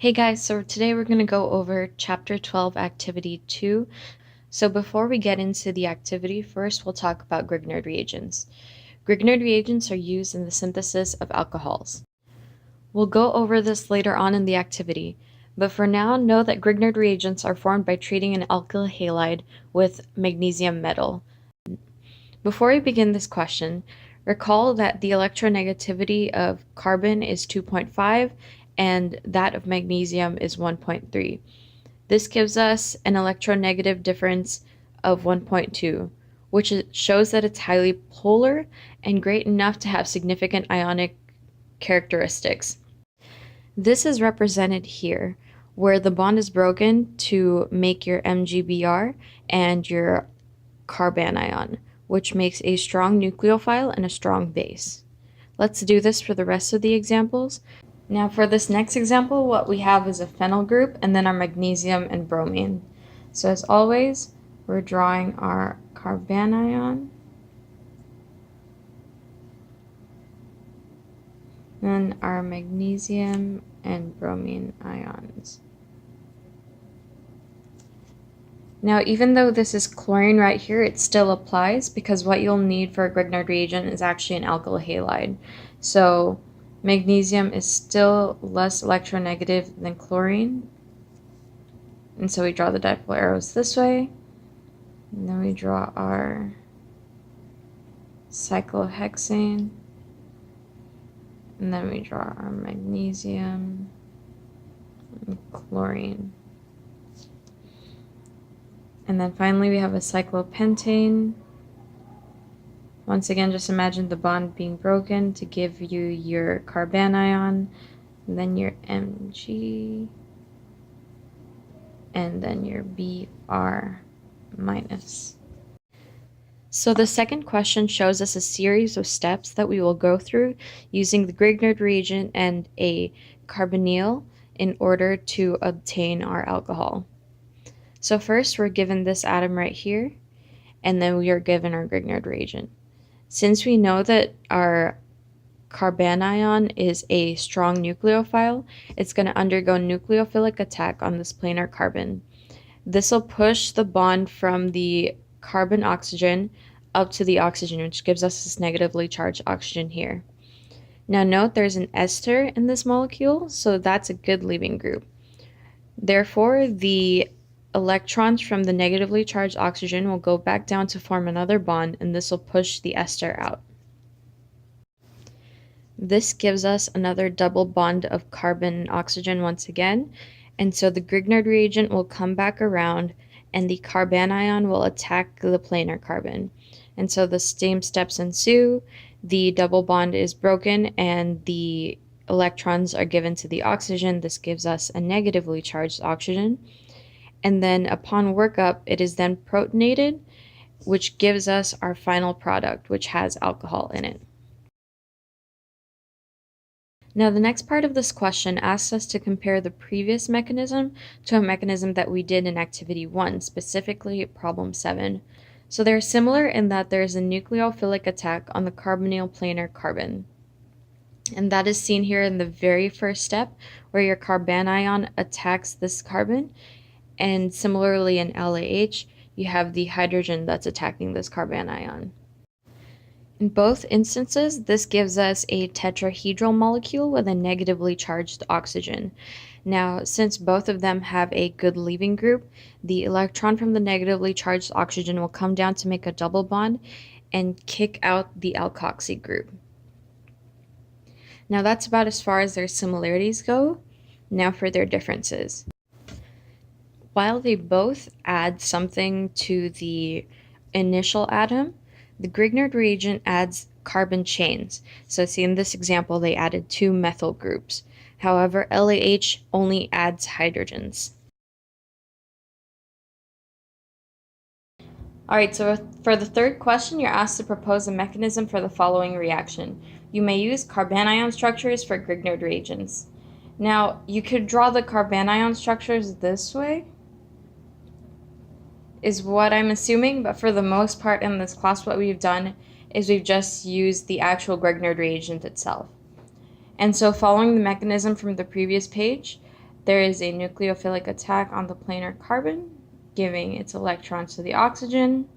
Hey guys, so today we're going to go over Chapter 12, Activity 2. So before we get into the activity, first we'll talk about Grignard reagents. Grignard reagents are used in the synthesis of alcohols. We'll go over this later on in the activity, but for now, know that Grignard reagents are formed by treating an alkyl halide with magnesium metal. Before we begin this question, recall that the electronegativity of carbon is 2.5 and that of magnesium is 1.3. This gives us an electronegative difference of 1.2, which shows that it's highly polar and great enough to have significant ionic characteristics. This is represented here, where the bond is broken to make your MgBr and your carbanion, which makes a strong nucleophile and a strong base. Let's do this for the rest of the examples. Now for this next example, what we have is a phenyl group and then our magnesium and bromine. So as always, we're drawing our carbanion and our magnesium and bromine ions. Now, even though this is chlorine right here, it still applies because what you'll need for a Grignard reagent is actually an alkyl halide. So magnesium is still less electronegative than chlorine. And so we draw the dipole arrows this way. And then we draw our cyclohexane. And then we draw our magnesium and chlorine. And then finally we have a cyclopentane. Once again, just imagine the bond being broken to give you your carbanion, and then your Mg, and then your Br minus. So the second question shows us a series of steps that we will go through using the Grignard reagent and a carbonyl in order to obtain our alcohol. So first we're given this atom right here, and then we are given our Grignard reagent. Since we know that our carbanion is a strong nucleophile, it's going to undergo nucleophilic attack on this planar carbon. This will push the bond from the carbon-oxygen up to the oxygen, which gives us this negatively charged oxygen here. Now note there's an ester in this molecule, so that's a good leaving group. Therefore, the electrons from the negatively charged oxygen will go back down to form another bond, and this will push the ester out. This gives us another double bond of carbon and oxygen once again, and so the Grignard reagent will come back around and the carbanion will attack the planar carbon. And so the same steps ensue, the double bond is broken and the electrons are given to the oxygen. This gives us a negatively charged oxygen. And then upon workup, it is then protonated, which gives us our final product, which has alcohol in it. Now, the next part of this question asks us to compare the previous mechanism to a mechanism that we did in Activity 1, specifically Problem 7. So they're similar in that there is a nucleophilic attack on the carbonyl planar carbon. And that is seen here in the very first step, where your carbanion attacks this carbon. And similarly in LAH, you have the hydrogen that's attacking this carbanion. In both instances, this gives us a tetrahedral molecule with a negatively charged oxygen. Now, since both of them have a good leaving group, the electron from the negatively charged oxygen will come down to make a double bond and kick out the alkoxy group. Now, that's about as far as their similarities go. Now for their differences. While they both add something to the initial atom, the Grignard reagent adds carbon chains. So see in this example, they added 2 methyl groups. However, LAH only adds hydrogens. Alright, so for the third question, you're asked to propose a mechanism for the following reaction. You may use carbanion structures for Grignard reagents. Now, you could draw the carbanion structures this way, is what I'm assuming, but for the most part in this class what we've done is we've just used the actual Grignard reagent itself. And so following the mechanism from the previous page, there is a nucleophilic attack on the planar carbon, giving its electrons to the oxygen.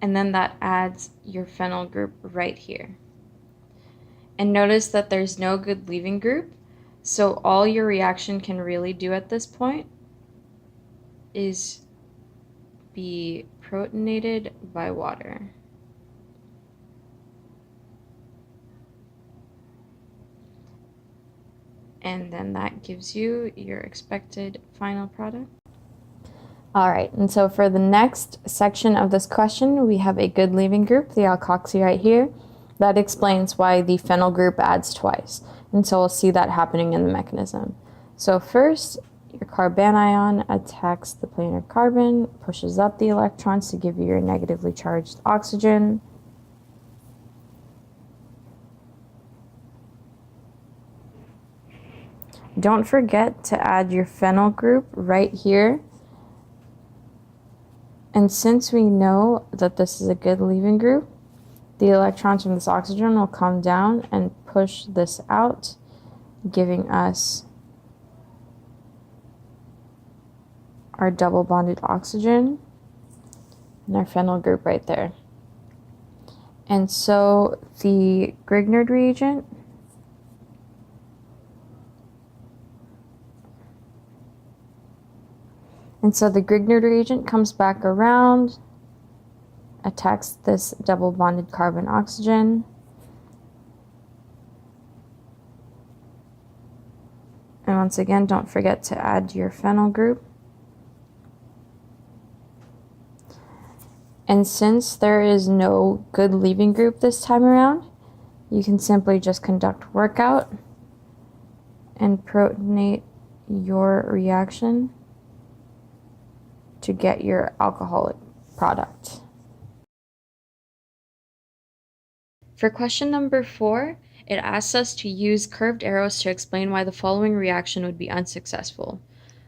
And then that adds your phenyl group right here. And notice that there's no good leaving group, so all your reaction can really do at this point is be protonated by water. And then that gives you your expected final product. All right, and so for the next section of this question, we have a good leaving group, the alkoxy right here. That explains why the phenyl group adds twice. And so we'll see that happening in the mechanism. So first, your carbanion attacks the planar carbon, pushes up the electrons to give you your negatively charged oxygen. Don't forget to add your phenyl group right here. And since we know that this is a good leaving group, the electrons from this oxygen will come down and push this out, giving us our double bonded oxygen and our phenyl group right there. And so the Grignard reagent comes back around, attacks this double bonded carbon oxygen, and once again, don't forget to add your phenyl group. And since there is no good leaving group this time around, you can simply just conduct workout and protonate your reaction to get your alcoholic product. For question number 4, it asks us to use curved arrows to explain why the following reaction would be unsuccessful.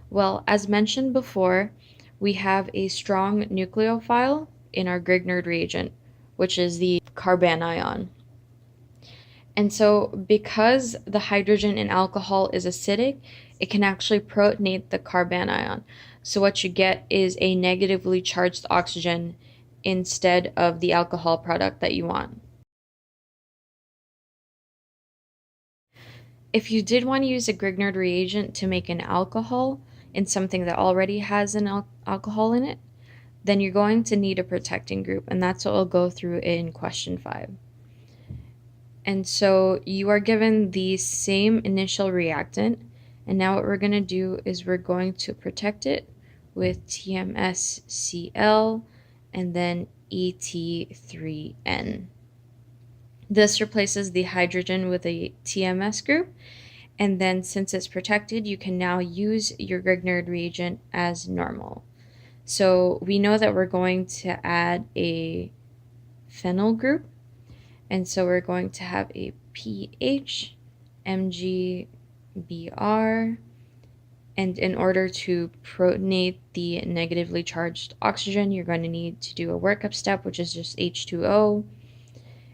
Well, as mentioned before, we have a strong nucleophile in our Grignard reagent, which is the carbanion. And so because the hydrogen in alcohol is acidic, it can actually protonate the carbanion. So what you get is a negatively charged oxygen instead of the alcohol product that you want. If you did want to use a Grignard reagent to make an alcohol in something that already has an alcohol in it, then you're going to need a protecting group, and that's what we'll go through in question 5. And so you are given the same initial reactant, and now what we're going to do is we're going to protect it with TMSCl and then ET3N. This replaces the hydrogen with a TMS group, and then since it's protected, you can now use your Grignard reagent as normal. So we know that we're going to add a phenyl group, and so we're going to have a pH, MgBr, and in order to protonate the negatively charged oxygen, you're going to need to do a workup step, which is just H2O,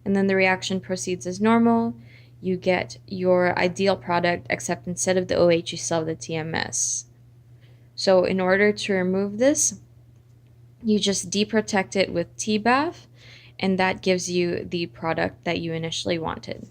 and then the reaction proceeds as normal. You get your ideal product, except instead of the OH, you still have the TMS. So in order to remove this, you just deprotect it with TBAF, and that gives you the product that you initially wanted.